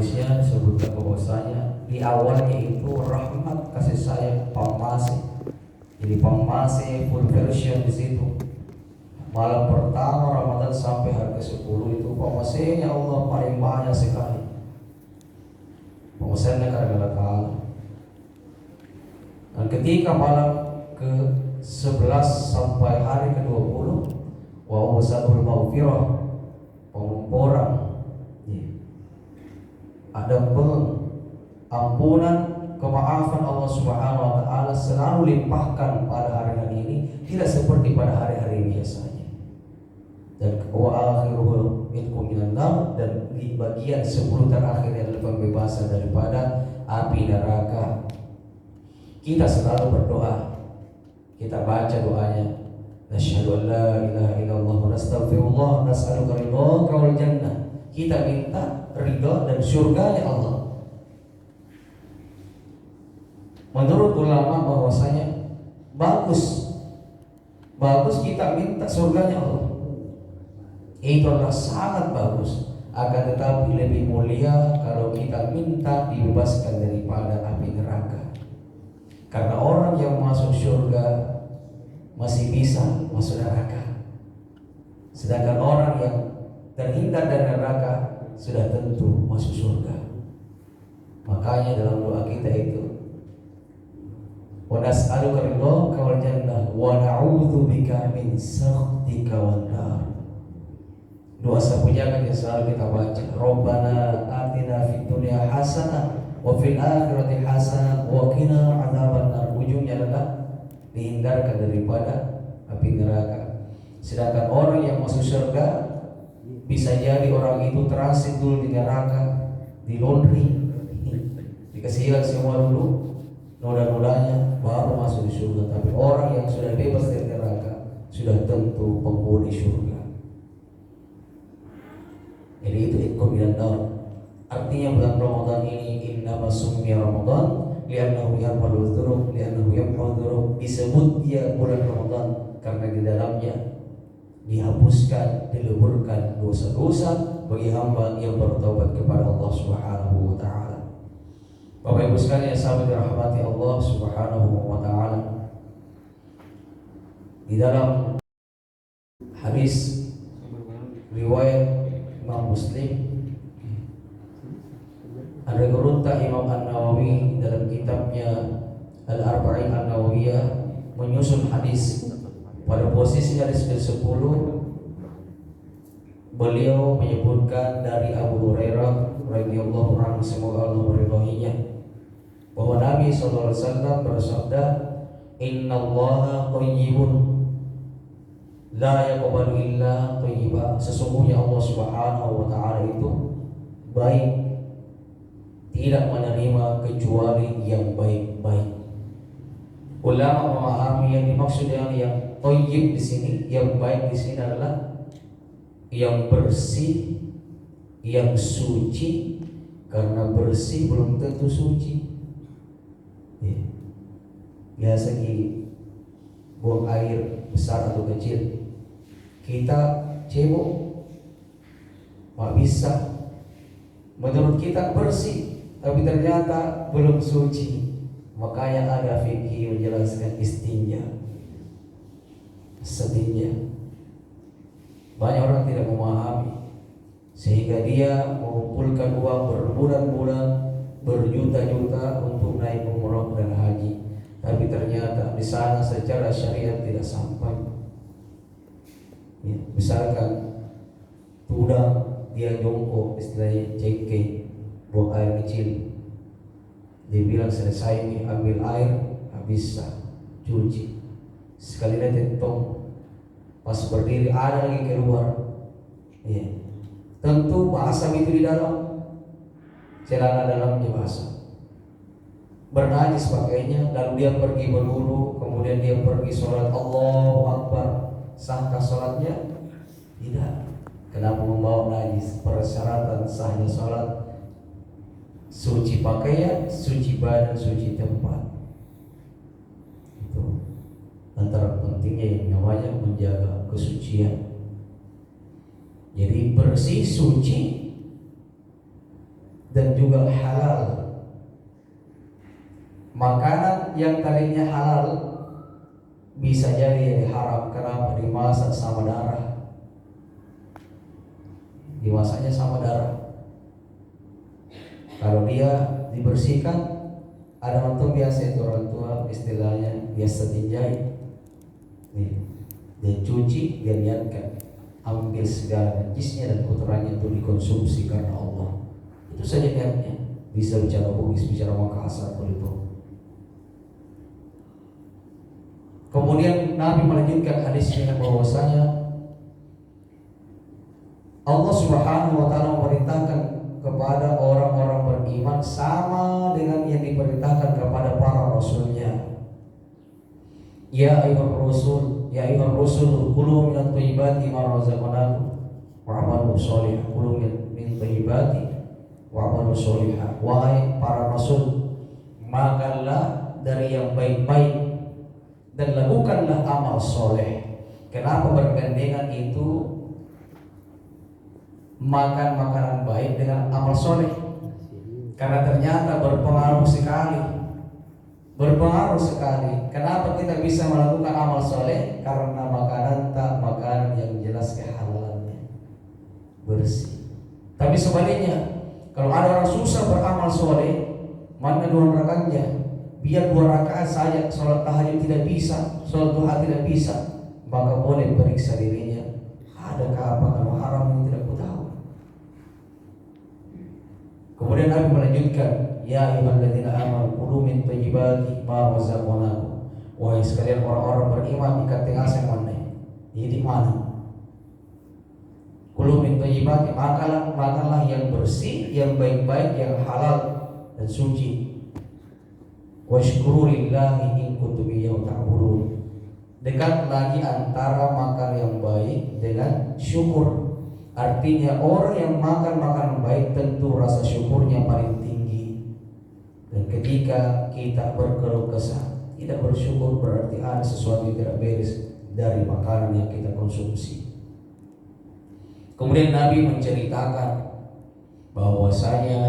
hadisnya disebutkan bahwasanya di awalnya itu rahmat, kasih sayang, pamase. Jadi pamase full version di situ. Malam pertama Ramadan sampai hari ke-10 itu pamasenya Allah paling banyak sekali. Pamasenya karena Allah Ta'ala. Dan ketika malam ke-11 sampai hari ke-20 wa wasadul maghfirah, pengumpuran, ada pengampunan, kemaafan Allah Subhanahu wa taala selalu limpahkan pada hari-hari ini, tidak seperti pada hari-hari biasanya. Dan wa akhiruhu minkum minan nar, dan di bagian 10 terakhir adalah pembebasan daripada api neraka. Kita selalu berdoa. Kita baca doanya. Nasyhadu an la ilaha illallah wa nastaghfirullah nas'aluka ridhaka wal jannah. Kita minta ridha dan surganya Allah. Menurut ulama bahwasanya bagus kita minta surganya Allah. Itu adalah sangat bagus. Akan tetapi lebih mulia kalau kita minta dibebaskan daripada api neraka. Karena orang yang masuk surga masih bisa masuk neraka, sedangkan orang yang terhindar dari neraka sudah tentu masuk surga. Makanya dalam doa kita itu, wa nas'aluka ridhaka wal jannah wa na'udzubika min sakhtika wan nar. Doa sepujakan yang selalu kita baca, Rabbana atina fid dunya hasanah wa fil akhirati hasanah wa qina adzabannar. Ujungnya adalah dihindarkan daripada api neraka. Sedangkan orang yang masuk surga bisa jadi orang itu transit dulu di neraka, di laundry, dikasih hilang semua dulu noda-nodanya, baru masuk di surga. Tapi orang yang sudah bebas dari neraka sudah tentu penghuni surga. Jadi itu ikut bilang tahun. Artinya bulan Ramadan ini innama summiya Ramadan li'annahu yarfa'u dzunub, li'annahu yamhu dzunub. Disebut dia bulan Ramadan karena di dalamnya dihapuskan, dileburkan dosa-dosa bagi hamba yang bertaubat kepada Allah Subhanahu wa taala. Bapak Ibu sekalian yang sahabat dirahmati Allah Subhanahu wa taala, di dalam hadis riwayat Imam Muslim ada gerunta Imam An-Nawawi dalam kitabnya Al-Arba'in An-Nawawiyah menyusun hadis. Pada posisi hadis ke-10 beliau menyebutkan dari Abu Hurairah radhiyallahu anhu, semoga Allah meridhoinya, bahwa Nabi sallallahu alaihi wasallam bersabda, "Innallaha thayyibun la yaqbalu illa thayyiba." Sesungguhnya Allah Subhanahu wa taala itu baik, tidak menerima kecuali yang baik-baik. Ulama memahami yang dimaksud dengan yang thayyib di sini, yang baik di sini adalah yang bersih, yang suci. Karena bersih belum tentu suci. Biasa buang air besar atau kecil, kita cebok, nggak bisa. Menurut kita bersih, tapi ternyata belum suci. Makanya ada fikih menjelaskan istinja, setinja. Banyak orang tidak memahami, sehingga dia mengumpulkan uang berbulan-bulan, berjuta-juta untuk naik umroh dan haji, tapi ternyata di sana secara syariat tidak sampai. Misalkan tudang dia jongkok, istilahnya cengkeh, buang air kecil, dia bilang selesai ini ambil air, habis cuci, sekali lagi tong, pas berdiri ada lagi keluar. Tentu basah itu di dalam, celana dalamnya basah, bernajis pakainya, lalu dia pergi berwudu, kemudian dia pergi sholat, Allahu Akbar, sahkah sholatnya? Tidak. Kenapa membawa najis? Persyaratan sahnya sholat, suci pakaian, suci badan, suci tempat. Itu antara pentingnya yang namanya menjaga kesucian. Jadi bersih, suci, dan juga halal. Makanan yang tadinya halal bisa jadi haram. Kenapa? Dimasak sama darah. Dimasaknya sama darah. Kalau dia dibersihkan, ada orang biasa itu orang tua istilahnya biasa tinjai. Nih, dia cuci, dia niatkan ambil segala najisnya dan kotorannya itu dikonsumsi karena Allah. Itu saja niatnya. Bisa bicara bugis, bicara makasar begitu. Kemudian Nabi melanjutkan hadisnya bahwasanya Allah Subhanahu wa taala memerintahkan kepada orang-orang beriman sama dengan yang diperintahkan kepada para rasulnya. Ya ayyuhar rusul kulu minat thayyibati ma razaqnakum wa'malu sholihan. Kulu min thayyibati wa'malu sholihan. Wahai para rasul, makanlah dari yang baik-baik dan lakukanlah amal soleh. Kenapa bergandengan itu makan makanan baik dengan amal soleh? Karena ternyata berpengaruh sekali. Kenapa kita bisa melakukan amal soleh? Karena makanan yang jelas kehalalannya, bersih. Tapi sebaliknya, kalau ada orang susah beramal soleh, mana 2 rakaatnya? Biar 2 rakaat saja, sholat tahajud tidak bisa, sholat duha tidak bisa, maka boleh periksa dirinya. Adakah apa kalau haram ini tidak tahu. Kemudian Nabi melanjutkan, ya ayyuhalladzina amanu kulu min thayyibati ma razaqnakum. Wahai sekalian orang-orang beriman, dikatakan mana? Ini di mana? Kulu min thayyibati, makanlah yang bersih, yang baik-baik, yang halal dan suci. Washkuru lillahi in kuntum iyyahu ta'budun. Dekat lagi antara makan yang baik dengan syukur. Artinya orang yang makan makanan baik tentu rasa syukurnya paling tinggi. Dan ketika kita berkeluh kesah, tidak bersyukur, berarti ada sesuatu yang tidak beres dari makanan yang kita konsumsi. Kemudian Nabi menceritakan bahwasanya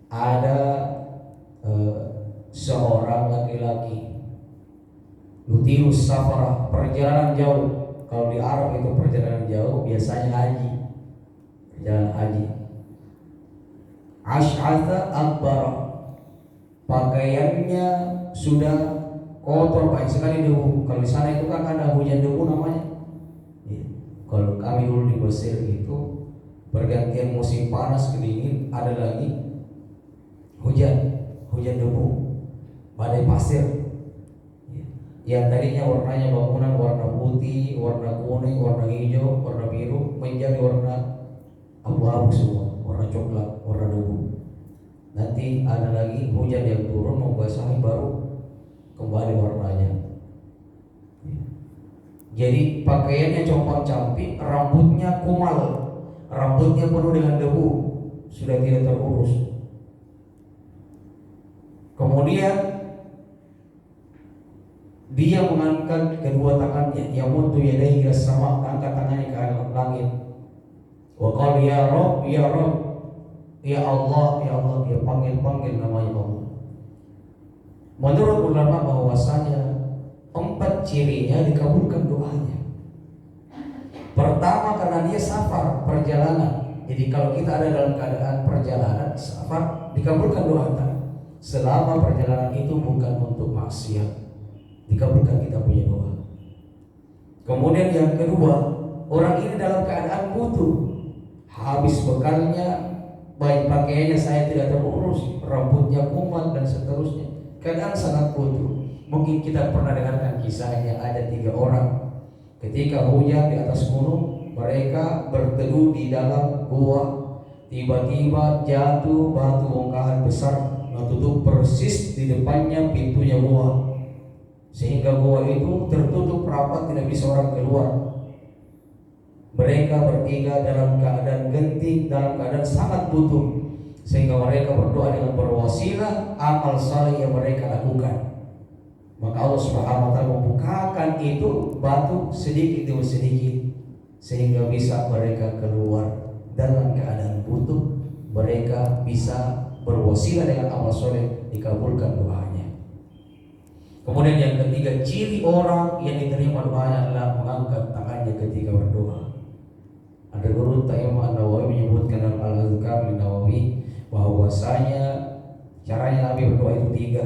ada seorang laki-laki yutirus safarah, perjalanan jauh. Kalau di Arab itu perjalanan jauh biasanya haji, perjalanan haji. Ash'atha akbar, pakaiannya sudah kotor, banyak sekali debu. Kalau di sana itu kan ada hujan debu namanya. Ya. Kalau kami dulu di Mesir itu pergantian musim panas ke dingin, ada lagi hujan debu, badai pasir. Yang tadinya warnanya bangunan warna putih, warna kuning, warna hijau, warna biru menjadi warna abu-abu semua, warna coklat, warna debu. Nanti ada lagi hujan yang turun membasahi baru kembali warnanya. Jadi pakaiannya compang-camping, rambutnya kumal, rambutnya penuh dengan debu, sudah tidak terurus. Kemudian dia mengangkat kedua tangannya, yamuddu yadayhi ila sama, angkat tangannya ke langit. Wa qala ya Rabb, ya Rabb, ya Allah, ya Allah, dia panggil namanya Allah. Menurut ulama bahwasanya 4 cirinya dikabulkan doanya. Pertama, karena dia safar, perjalanan. Jadi kalau kita ada dalam keadaan perjalanan safar, dikabulkan doa. Selama perjalanan itu bukan untuk maksiat, dikabulkan kita punya doa. Kemudian yang kedua, orang ini dalam keadaan butuh, habis bekalnya, baik pakaiannya saya tidak terurus, rambutnya kumat dan seterusnya, keadaan sangat butuh. Mungkin kita pernah dengarkan kisahnya, ada 3 orang ketika hujan di atas gunung, mereka berteduh di dalam gua. Tiba-tiba jatuh batu bongkahan besar tutup persis di depannya pintunya gua, sehingga gua itu tertutup rapat, tidak bisa orang keluar. Mereka bertiga dalam keadaan genting, dalam keadaan sangat butuh, sehingga mereka berdoa dengan berwasilah amal saleh yang mereka lakukan. Maka Allah Subhanahu wa taala membukakan itu batu sedikit demi sedikit, sehingga bisa mereka keluar dalam keadaan butuh mereka bisa berwasilah dengan amal soleh, dikabulkan doanya. Kemudian yang ketiga, ciri orang yang diterima doanya adalah mengangkat tangannya ketika berdoa. Ada guru Imam An-Nawawi menyebutkan dalam Al-Azkar Nawawi bahwasanya caranya Nabi berdoa itu tiga.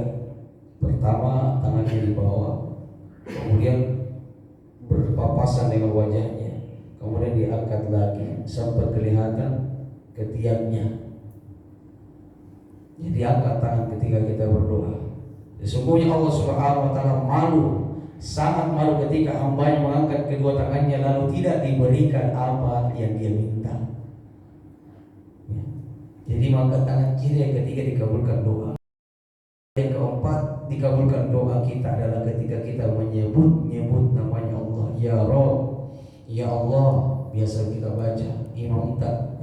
Pertama, tangannya di bawah, kemudian berpapasan dengan wajahnya, kemudian diangkat lagi sampai kelihatan ketiaknya. Jadi angkat tangan ketika kita berdoa. Sesungguhnya Allah Subhanahu wa taala malu, sangat malu ketika hambanya mengangkat kedua tangannya lalu tidak diberikan apa yang dia minta. Ya. Jadi mengangkat tangan kiri yang ketiga dikabulkan doa. Yang keempat, dikabulkan doa kita adalah ketika kita menyebut namanya Allah. Ya Rabb, ya Allah, biasa kita baca. Imam tak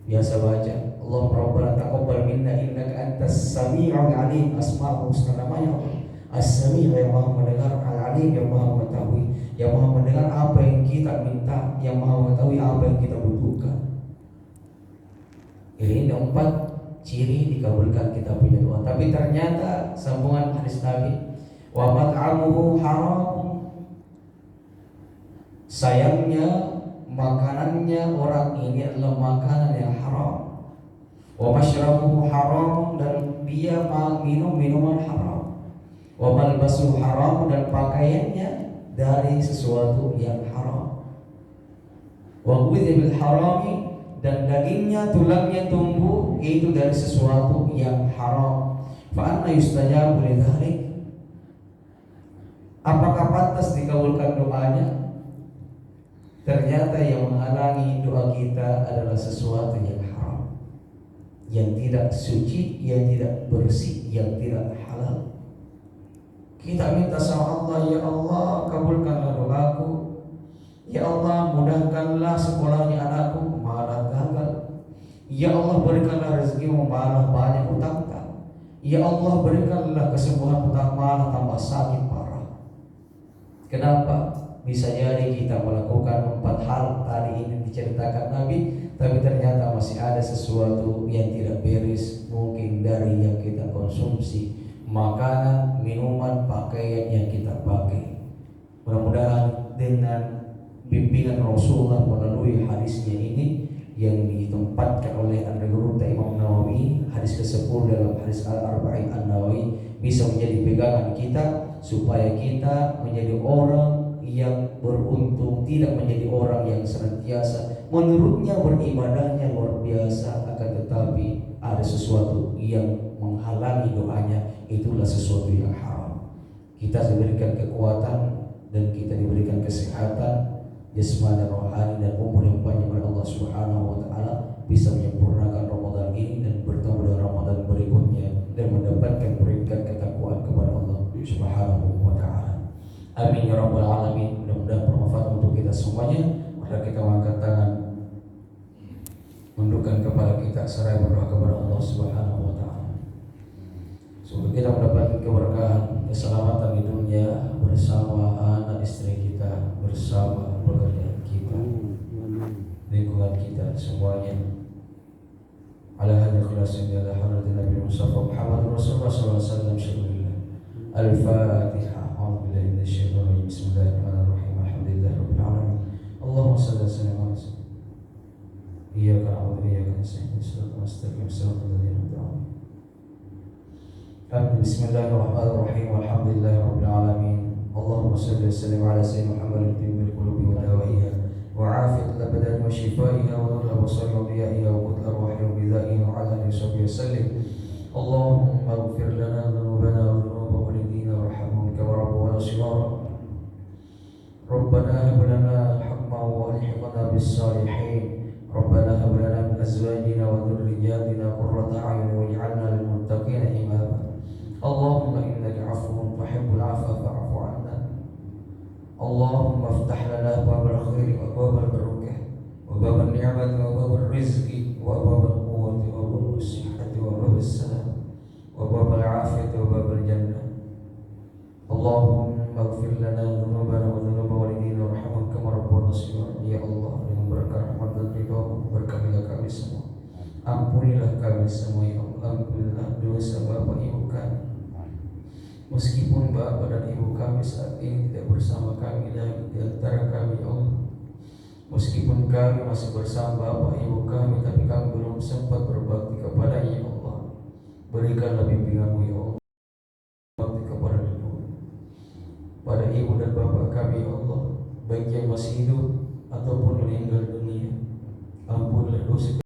biasa baca. Allah Rabbana taqabbal minna innaka antas sami'ul alim. Asma'ul husna namanya Allah. As-Sami' yang maha mendengar, Al-Alim yang maha mengetahui, yang maha mendengar apa yang kita minta, yang maha mengetahui apa yang kita butuhkan. Ini empat ciri dikabulkan kita punya doa. Tapi ternyata sambungan hadis Nabi, wa mat'amuhu haram. Sayangnya makanannya orang ini adalah makanan yang haram. Wa mashrabuhu haram, dan dia minum minuman haram. Wa malbasuhu haram, dan pakaiannya dari sesuatu yang haram. Wa ghudhiya bil harami, dan dagingnya, tulangnya tumbuh itu dari sesuatu yang haram. Fa anna yustajabu lidzalik? Apakah pantas dikabulkan doanya? Ternyata yang menghalangi doa kita adalah sesuatu yang haram, yang tidak suci, yang tidak bersih, yang tidak halal. Kita minta sama Allah, ya Allah kabulkanlah doaku, ya Allah mudahkanlah sekolahnya anakku, malah gagal. Ya Allah berikanlah rezekimu, malah banyak utang. Ya Allah berikanlah kesembuhan utang, malah tambah sakit parah. Kenapa? Bisa jadi kita melakukan 4 hal tadi ini diceritakan Nabi, tapi ternyata masih ada sesuatu yang tidak beres, mungkin dari yang kita konsumsi, makanan, minuman, pakaian yang kita pakai. Mudah-mudahan dengan bimbingan Rasulullah melalui hadisnya ini yang ditempatkan oleh An-Nawawi Imam Nawawi, hadis ke-10 dalam hadis Al-Arba'in An-Nawawi, bisa menjadi pegangan kita supaya kita menjadi orang yang beruntung, tidak menjadi orang yang senantiasa menurutnya beribadahnya luar biasa, akan tetapi ada sesuatu yang menghalangi doanya, itulah sesuatu yang haram. Kita diberikan kekuatan dan kita diberikan kesehatan jasmani, rohani, dan umur yang panjang oleh Allah Subhanahu wa taala, bisa menyempurnakan Ramadan ini dan bertemu dengan Ramadan berikutnya dan mendapatkan peringkat ketakwaan kepada Allah Subhanahu wa taala. Amin ya rabbal alamin. Mudah-mudahan bermanfaat untuk kita semuanya. Mari kita angkat tangan, tundukkan kepala kita, seraya berdoa kepada Allah Subhanahu wa taala. Semoga kita mendapatkan keberkahan, keselamatan di dunia bersama anak istri kita, bersama pekerjaan kita, lingkungan kita semuanya. Ala hadza khulasin ila hadratin Nabi Mustafa Muhammad Rasulullah sallallahu alaihi wasallam. Syukurillah. Al-Fatihah. Bismillahirrahmanirrahim. Alhamdulillahirabbil alamin. Allahumma shalli ala sayyidina Muhammad. Iyyaka na'budu wa iyyaka nasta'in. Ihdinas siratal mustaqim. Bismillahirrahmanirrahim. Alhamdulillahirabbil alamin. Allahumma shalli wa sallim ala sayyidina Muhammad tibbil qulubi wa dawaiha wa 'afiyatil abdan wa shifaiha wa nuril absar wa diyaiha wa qut arwahi wa bidaiha wa 'ala alihi wa sallim. Allahumma ighfir lana dhunubana wa dhunuba walidina warhamhum kama rabbuna shighara. Rabbana hab lana hukman wa alhiqna bis salihin. Rabbana hab lana min azwajina wa dhurriyyatina qurrata a'yun waj'alna lil muttaqina imama. Allahumma innaka 'afuwun tuhibbul 'afwa fa'fu 'anna. Allahumma iftah lana abwabal khairi wa abwabal barakah wa babal ni'mati wa babal rizqi wa babal quwwati wa babal sihhati wa babal salam wa babal 'afiyati wa babal jannah. Allahumma ighfir lana dhunubana wa dhunuba walidina warhamhum kama rabbuna shighara. Ya Allah, dengan berkah rahmat dan ridha-Mu berkamilah kami semua. Ampuni semua ya Allah. Ampunilah dosa bapak ibu kami. Meskipun bapak dan ibu kami saat ini tidak bersama kami dan di antara kami ya Allah. Meskipun kami masih bersama bapak ibu kami, tapi kami belum sempat berbakti kepadanya ya Allah. Berikanlah bimbinganmu ya Allah, bakti kepada pada ibu dan bapak kami ya Allah, baik yang masih hidup ataupun meninggal dunia. Ampunilah dosa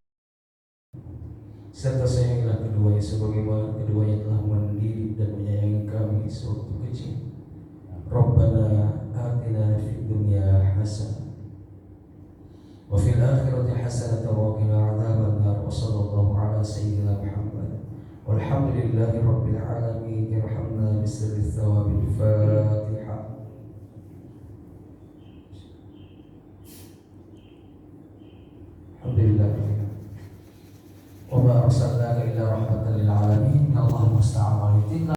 serta sayangilah keduanya sebagaimana keduanya telah mendidik dan menyayangi kami sewaktu kecil. Rabbana atina fid dunya hasanah wa fil akhirati hasanah wa qina adzabannar. Wa sallallahu ala sayyidina Muhammad walhamdulillahi rabbil alamin. Irhamna bisirri thawabil Fatihah.